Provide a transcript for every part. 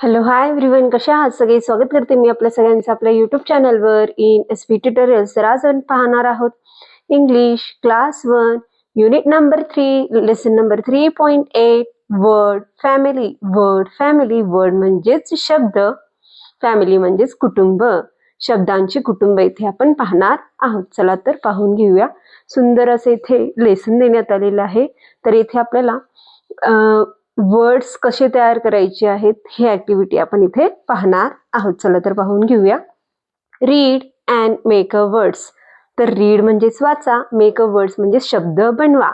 Hello hi everyone, कशा आहात सगळे? स्वागत करते मी आपल्या सगळ्यांचं आपल्या यूट्यूब चॅनलवर इन एसपी ट्युटोरियल्स. तर आज आपण पाहणार आहोत English class 1 unit number 3 lesson number 3.8 word family. Word म्हणजेच शब्द, फॅमिली म्हणजेच कुटुंब, शब्दांची कुटुंब इथे आपण पाहणार आहोत. चला तर पाहून घेऊया. सुंदर असे इथे लेसन देण्यात आलेलं आहे. तर इथे आपल्याला वर्ड्स कसे तयार करायचे आहेत ही ऍक्टिव्हिटी आपण इथे पाहणार आहोत. चला तर पाहून घेऊया. Read and make a words. तर रीड म्हणजेच वाचा, मेक अ वर्ड्स म्हणजे शब्द बनवा.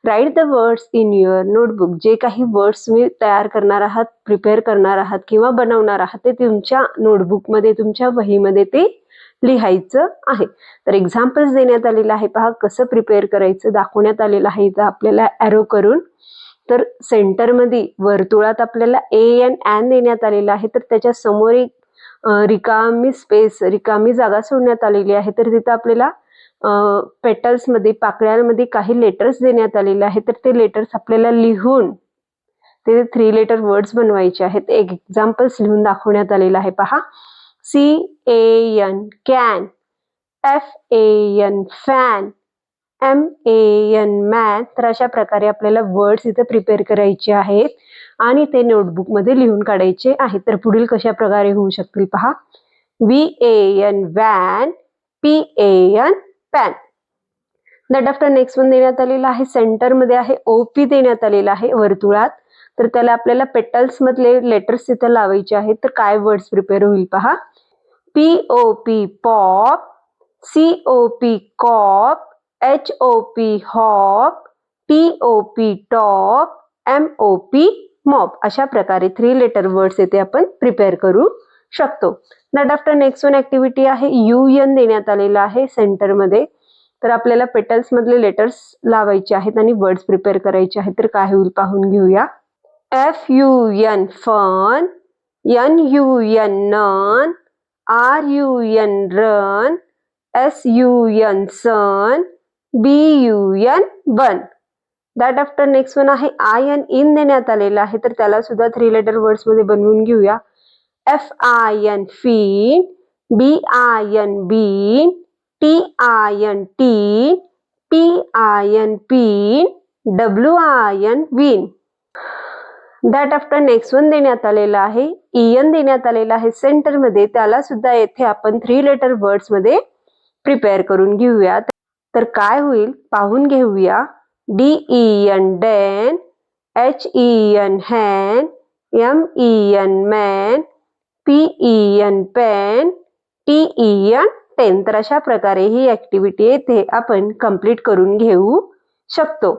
Write the words in your notebook. जे काही वर्ड्स तुम्ही तयार करणार आहात, प्रिपेअर करणार आहात किंवा बनवणार आहात ते तुमच्या नोटबुकमध्ये, तुमच्या वहीमध्ये ते लिहायचं आहे. तर एक्झाम्पल्स देण्यात आलेलं आहे. पहा कसं प्रिपेअर करायचं दाखवण्यात आलेलं आहे इथं आपल्याला ॲरो करून. तर सेंटरमध्ये वर्तुळात आपल्याला एन देण्यात आलेला आहे. तर त्याच्या समोर एक रिकामी स्पेस, रिकामी जागा सोडण्यात आलेली आहे. तर तिथं आपल्याला पेटल्समध्ये, पाकळ्यांमध्ये काही लेटर्स देण्यात आलेले आहेत. तर ते लेटर्स आपल्याला लिहून ते 3 लेटर वर्ड्स बनवायचे आहेत. एक एक्झाम्पल्स लिहून दाखवण्यात आलेलं आहे. पहा, CAN can, FAN fan, MAN man. तर अशा प्रकारे आपल्याला वर्ड्स इथे प्रिपेअर करायचे आहेत आणि ते नोटबुक मध्ये लिहून काढायचे आहेत. तर पुढील कशा प्रकारे होऊ शकतील पहा. VAN van, PAN pan. That after next one देण्यात आलेला आहे. सेंटर मध्ये आहे OP देण्यात आलेला आहे वर्तुळात. तर त्याला आपल्याला पेटल्स मधले लेटर्स तिथे लावायचे आहेत. तर काय वर्ड्स प्रिपेअर होईल पहा. POP pop, COP cop, HOP hop, TOP top, MOP mop. अशा प्रकारे 3 लेटर वर्ड्स येथे आपण प्रिपेअर करू शकतो. That after next one activity आहे. UN देण्यात आलेला आहे सेंटर मध्ये. तर आपल्याला पेटल्स मधले लेटर्स लावायचे आहेत आणि वर्ड्स प्रिपेअर करायचे आहेत. तर काय होईल पाहून घेऊया. FUN fun, NUN nun, RUN run, SUN sun, BUN bun. That after next one आहे IN इन देण्यात आलेला आहे. तर त्याला सुद्धा 3 लेटर वर्ड्स मध्ये बनवून घेऊया. FIN fin, BIN bin, TIN tin, PIN pin, WIN win. That after next one देण्यात आलेला आहे. EN देण्यात आलेला आहे सेंटर मध्ये. त्याला सुद्धा येथे आपण 3 लेटर वर्ड्स मध्ये प्रिपेअर करून घेऊया. तर काय होईल पाहून घेऊया. DEN den, HEN hen, MEN men, PEN pen, TEN ten. तर अशा प्रकारे ही ऍक्टिव्हिटी येथे आपण कंप्लीट करून घेऊ शकतो.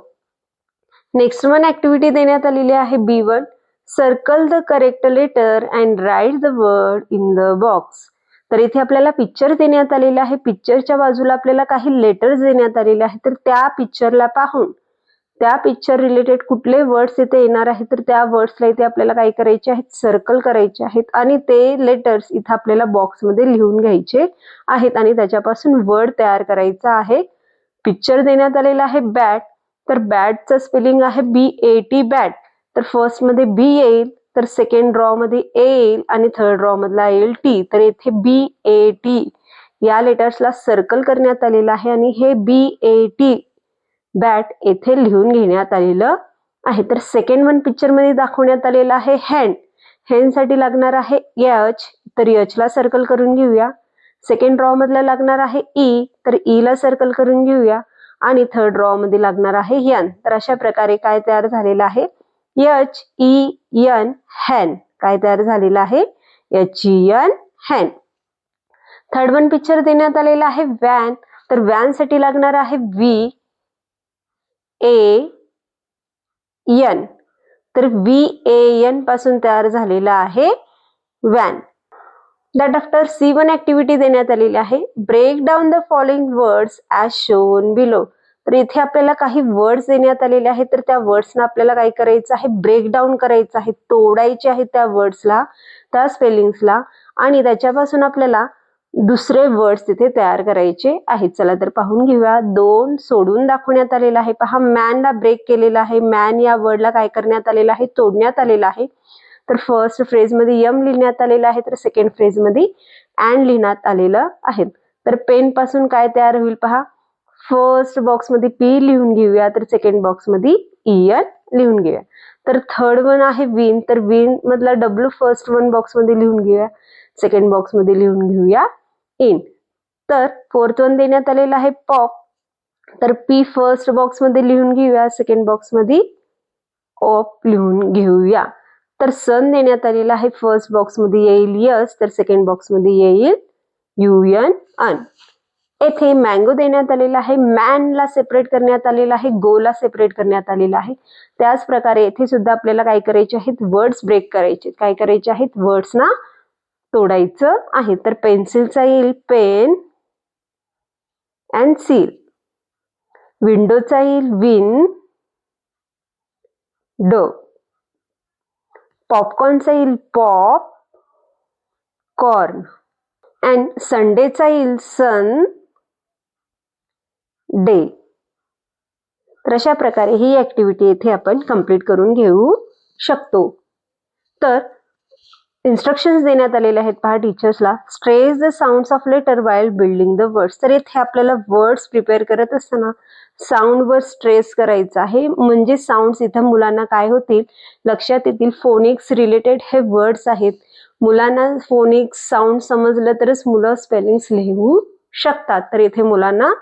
नेक्स्ट वन ऍक्टिव्हिटी देण्यात आलेली आहे B1. Circle the correct letter and write the word in the box. तर इथे आपल्याला पिक्चर देण्यात आलेला आहे. पिक्चरच्या बाजूला आपल्याला काही लेटर्स देण्यात आलेले आहेत. तर त्या पिक्चरला पाहून त्या पिक्चर रिलेटेड कुठले वर्ड्स इथे येणार आहेत तर त्या वर्ड्सला इथे आपल्याला काय करायचे आहेत, सर्कल करायचे आहेत आणि ते लेटर्स इथे आपल्याला बॉक्समध्ये लिहून घ्यायचे आहेत आणि त्याच्यापासून वर्ड तयार करायचा आहे. पिक्चर देण्यात आलेला आहे बॅट. तर बॅटचं स्पेलिंग आहे BAT बॅट. तर फर्स्ट मध्ये B येईल, तर सेकंड रॉ मध्ये A येईल आणि थर्ड रॉ मधला येईल T. तर येथे BAT या लेटर्सला सर्कल करण्यात आलेलं आहे आणि हे BAT बॅट येथे लिहून घेण्यात आलेलं आहे. तर सेकंड वन पिक्चर मध्ये दाखवण्यात आलेलं आहे हॅन. हॅन साठी लागणार आहे H. तर H ला सर्कल करून घेऊया. सेकंड रॉ मधला लागणार आहे E. तर E ला सर्कल करून घेऊया आणि थर्ड रॉ मध्ये लागणार आहे N. तर अशा प्रकारे काय तयार झालेलं आहे, HEN हॅन. काय तयार झालेलं आहे, HEN हॅन. थर्ड वन पिक्चर देण्यात आलेला आहे व्हॅन. तर व्हॅन साठी लागणार आहे VAN. तर VAN पासून तयार झालेला आहे van. That after C1 activity देण्यात आलेली आहे. Break down the following words as shown below. तर इथे आपल्याला काही वर्ड्स देण्यात आलेले आहेत. तर त्या वर्ड्सना आपल्याला काय करायचं आहे, ब्रेक डाऊन करायचं आहे, तोडायचे आहेत त्या वर्ड्सला, त्या स्पेलिंग्सला आणि त्याच्यापासून आपल्याला दुसरे वर्ड्स तिथे तयार करायचे आहेत. चला तर पाहून घेऊया. 2 सोडून दाखवण्यात आलेला आहे. पहा, मॅनला ब्रेक केलेला आहे. मॅन या वर्डला काय करण्यात आलेलं आहे, तोडण्यात आलेलं आहे. तर फर्स्ट फ्रेजमध्ये यम लिहिण्यात आलेलं आहे, तर सेकंड फ्रेजमध्ये अँड लिहिण्यात आलेलं आहे. तर पेन पासून काय तयार होईल पहा. फर्स्ट बॉक्समध्ये पी लिहून घेऊया, तर सेकंड बॉक्समध्ये इयन लिहून घेऊया. तर थर्ड वन आहे विन, तर विन मधला डब्ल्यू फर्स्ट वन बॉक्समध्ये लिहून घेऊया, सेकंड बॉक्समध्ये लिहून घेऊया इन. तर फोर्थ वन देण्यात आलेला आहे पॉप, तर पी फर्स्ट बॉक्समध्ये लिहून घेऊया, सेकंड बॉक्समध्ये ऑप लिहून घेऊया. तर सन देण्यात आलेला आहे, फर्स्ट बॉक्समध्ये येईल यस, तर सेकंड बॉक्समध्ये येईल युएन अन. येथे मँगो देण्यात आलेला आहे, मॅनला सेपरेट करण्यात आलेला आहे, गोला सेपरेट करण्यात आलेला आहे. त्याच प्रकारे येथे सुद्धा आपल्याला काय करायचे आहेत, वर्ड्स ब्रेक करायचे. काय करायचे आहेत, वर्ड्सना तोडायचं आहे. तर पेन्सिलचा येईल पेन अँड सील, विंडोचा येईल विन डो, पॉपकॉर्नचा येईल पॉप कॉर्न, अँड संडेचा येईल सन डे. तर अशा प्रकारे ही ऍक्टिव्हिटी येथे आपण कंप्लीट करून घेऊ शकतो. तर इन्स्ट्रक्शन्स देण्यात आलेले आहेत पहा टीचर्सला. Stress the sounds of letter while building the words. तर इथे आपल्याला वर्ड्स प्रिपेअर करत असताना साऊंडवर स्ट्रेस करायचा आहे, म्हणजे साऊंड्स इथं मुलांना काय होतील, लक्षात येतील. फोनिक्स रिलेटेड हे वर्ड्स आहेत. मुलांना फोनिक्स साऊंड समजलं तरच मुलं स्पेलिंग्स लिहू शकतात. तर इथे मुलांना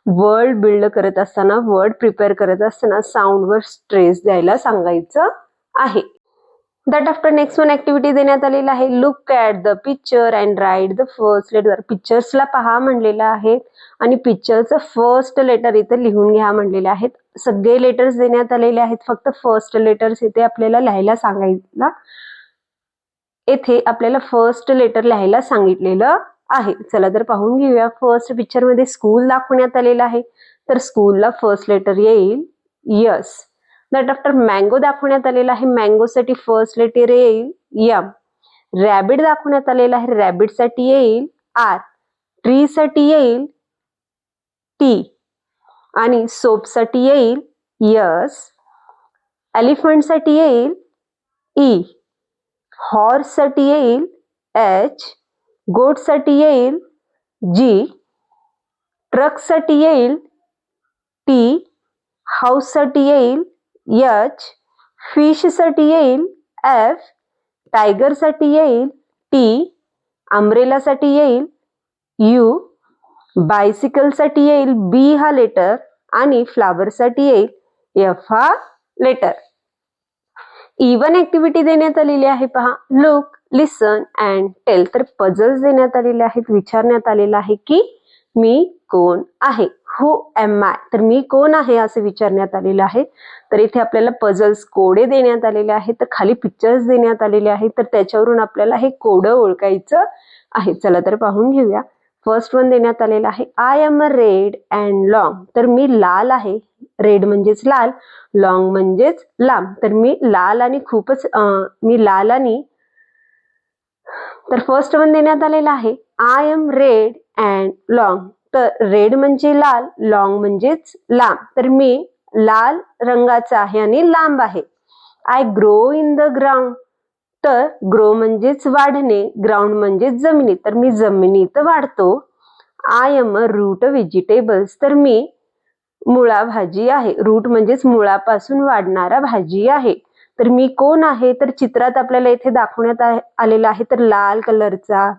वर्ड बिल्ड करत असताना, वर्ड प्रिपेअर करत असताना साऊंडवर स्ट्रेस द्यायला सांगायचं आहे. That after next one activity देण्यात आलेला आहे. Look at the picture and write the first letter. पिक्चर्सला पहा म्हणलेलं आहे आणि पिक्चरचं फर्स्ट लेटर इथे लिहून घ्या म्हणलेले आहेत. सगळे लेटर्स देण्यात आलेले आहेत, फक्त फर्स्ट लेटर्स इथे आपल्याला लिहायला सांगायला. येथे आपल्याला फर्स्ट लेटर लिहायला सांगितलेलं आहे. चला तर पाहून घेऊया. फर्स्ट पिक्चर मध्ये स्कूल दाखवण्यात आलेला आहे, तर स्कूलला फर्स्ट लेटर येईल यस. दॅट आफ्टर मँगो दाखवण्यात आलेला आहे, मँगोसाठी फर्स्ट लेटर येईल यम. रॅबिट दाखवण्यात आलेला आहे, रॅबिटसाठी येईल आर. ट्री साठी येईल टी आणि सोपसाठी येईल यस. एलिफंटसाठी येईल ई. हॉर्ससाठी येईल एच. गोटसाठी येईल जी. ट्रकसाठी येईल टी. हाऊससाठी येईल एच. फिशसाठी येईल एफ. टायगरसाठी येईल टी. अम्ब्रेलासाठी येईल यू. बायसिकलसाठी येईल बी हा लेटर आणि फ्लावरसाठी येईल एफ हा लेटर. इवन ऍक्टिव्हिटी देण्यात आलेली आहे पहा. Look, listen and tell. तर पझल्स देण्यात आलेले आहेत, विचारण्यात आलेलं आहे की मी कोण आहे, हु एम आय. तर मी कोण आहे असं विचारण्यात आलेलं आहे. तर इथे आपल्याला पझल्स कोडे देण्यात आलेले आहेत, तर खाली पिक्चर्स देण्यात आलेले आहेत, तर त्याच्यावरून आपल्याला हे कोड ओळखायचं आहे. चला तर पाहून घेऊया. फर्स्ट वन देण्यात आलेला आहे, I am a red and long. तर मी लाल आहे, रेड म्हणजेच लाल, लॉंग म्हणजेच लांब. तर मी लाल आणि खूपच मी लाल आणि. तर फर्स्ट वन देण्यात आलेला आहे, I am red and long. तर रेड म्हणजे लाल, लॉंग म्हणजेच लांब. तर मी लाल रंगाचा आहे आणि लांब आहे. I grow in the ground. तर ग्रो म्हणजेच वाढणे, ग्राउंड म्हणजेच जमिनी. तर मी जमिनीत वाढतो. I am a route vegetables. तर मी मुळा भाजी आहे. रूट म्हणजेच मुळापासून वाढणारा भाजी आहे. तर मी कोण आहे, तर चित्रात आपल्याला इथे दाखवण्यात आलेला आहे. तर लाल कलरचा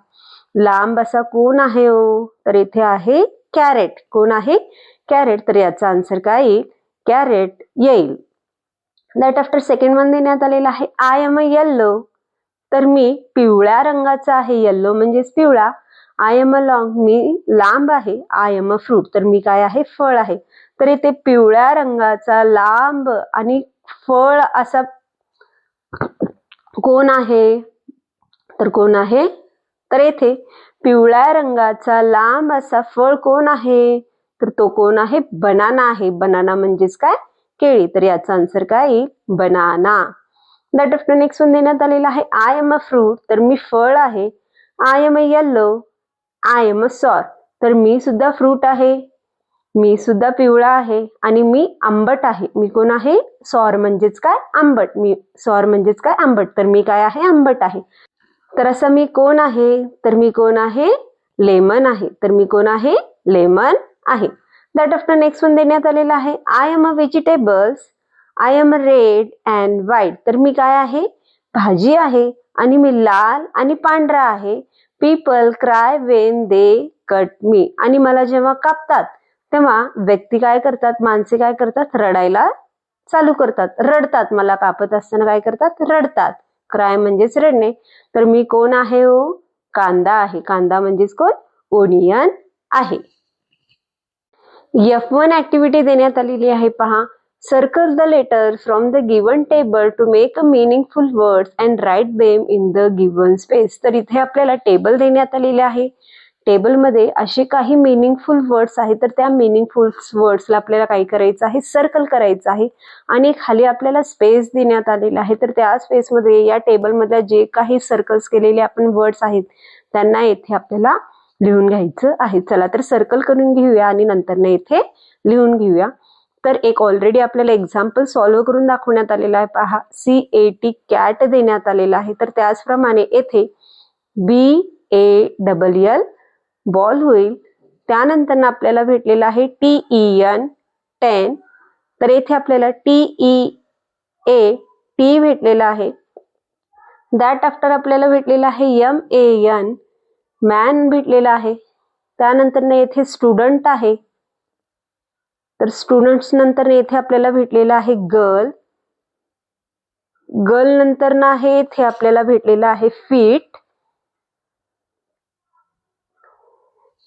लांब असा कोण आहे हो, तर इथे आहे कॅरेट. कोण आहे, कॅरेट. तर याचा आन्सर काय येईल, कॅरेट येईल. दॅट आफ्टर सेकंड वन देण्यात आलेला आहे, आय एम अ येल्लो. तर मी पिवळ्या रंगाचा आहे, येल्लो म्हणजेच पिवळा. I am a long. मी लांब आहे. I am a fruit. तर मी काय आहे, फळ आहे. तर इथे पिवळ्या रंगाचा लांब आणि फळ असा कोण आहे, तर कोण आहे, तर येथे पिवळ्या रंगाचा लांब असा फळ कोण आहे, तर तो कोण आहे, बनाना आहे. बनाना म्हणजेच काय, केळी. तर याचा आन्सर काय येईल, banana. That after next one देण्यात आलेला आहे, आय एम अ फ्रूट. तर मी फळ आहे. I am a yellow. I am a sour. तर मी सुद्धा फ्रूट आहे. मी सुद्धा पिवळा आहे आणि मी आंबट आहे. मी कोण आहे? सॉर म्हणजेच काय? आंबट. मी सॉर म्हणजेच काय? आंबट. तर मी काय आहे? आंबट आहे. तर असं मी कोण आहे? तर मी कोण आहे? लेमन आहे. तर मी कोण आहे? लेमन आहे. दॅट आफ्टर नेक्स्ट वन देण्यात आलेला आहे. I am a vegetables. I am red and white. तर मी काय आहे? भाजी आहे आणि मी लाल आणि पांढरा आहे. People cry when they cut me. आणि मला जेव्हा कापतात तेव्हा व्यक्ती काय करतात? माणसे काय करतात? रडायला चालू करतात. रडतात. मला कापत असताना काय करतात? रडतात. क्राय म्हणजेच रडणे. तर मी कोण आहे हो? कांदा आहे. कांदा म्हणजेच कोण? ओनियन आहे. F1 ऍक्टिव्हिटी देण्यात आलेली आहे पहा. Circle the letter from the given table to make a meaningful words and write them in the given space. तर इथे आपल्याला टेबल देण्यात आलेले आहे. टेबलमध्ये असे काही मीनिंगफुल वर्ड्स आहेत, तर त्या मीनिंगफुल वर्ड्सला आपल्याला काय करायचं आहे? सर्कल करायचं आहे. आणि खाली आपल्याला स्पेस देण्यात आलेला आहे. तर त्या स्पेसमध्ये या टेबलमधल्या जे काही सर्कल्स केलेले आपण वर्ड्स आहेत त्यांना येथे आपल्याला लिहून घ्यायचं आहे. चला तर सर्कल करून घेऊया आणि नंतर येथे लिहून घेऊया. तर एक ऑलरेडी आपल्याला एक्झाम्पल सॉल्व्ह करून दाखवण्यात आलेला आहे पहा. CAT कॅट देण्यात आलेला आहे. तर त्याचप्रमाणे येथे BALL बॉल होईल. त्यानंतर आपल्याला भेटलेला आहे TEN 10. तर येथे आपल्याला TEA टी भेटलेला आहे. दॅट आफ्टर आपल्याला भेटलेला आहे MAN मॅन भेटलेला आहे. त्यानंतर येथे स्टुडंट आहे. तर स्टुडंट्स नंतर येथे आपल्याला भेटलेला आहे गर्ल. गर्ल नंतर आहे येथे आपल्याला भेटलेला आहे फीट.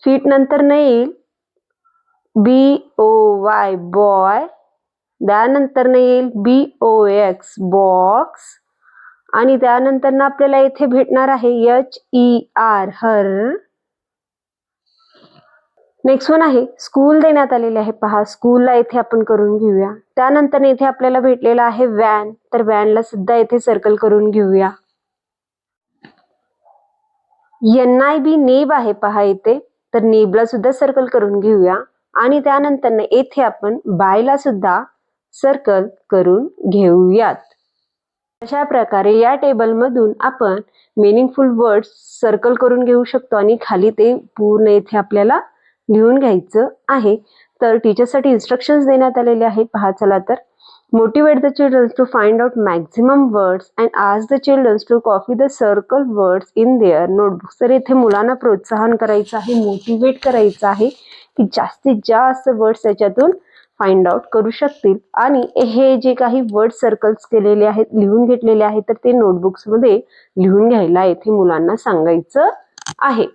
फीट नंतर येईल BOY बॉय. त्यानंतर येईल BOX बॉक्स. आणि त्यानंतर आपल्याला येथे भेटणार आहे HER हर. नेक्स्ट वन आहे स्कूल देण्यात आलेले आहे पहा. स्कूलला येथे आपण करून घेऊया. त्यानंतर येथे आपल्याला भेटलेला आहे व्हॅन. तर व्हॅनला सुद्धा येथे सर्कल करून घेऊया. NIB नेब आहे पहा इथे. तर नेबला सुद्धा सर्कल करून घेऊया. आणि त्यानंतर येथे आपण बायला सुद्धा सर्कल करून घेऊयात. अशा प्रकारे या टेबलमधून आपण मीनिंगफुल वर्ड्स सर्कल करून घेऊ शकतो आणि खाली ते पूर्ण येथे आपल्याला लिहून घ्यायचं आहे. तर टीचरसाठी इन्स्ट्रक्शन्स देण्यात आलेले आहेत पहा. चला तर motivate the childrens to find out maximum words and ask the childrens to copy the circle words in their notebooks. तर इथे मुलांना प्रोत्साहन करायचं आहे, मोटिवेट करायचं आहे की जास्तीत जास्त वर्ड्स त्याच्यातून फाइंड आउट करू शकतील. आणि हे जे काही वर्ड सर्कल्स केलेले आहेत, लिहून घेतलेले आहेत, तर ते नोटबुक्स मध्ये लिहून घ्यायला येथे मुलांना सांगायचं आहे.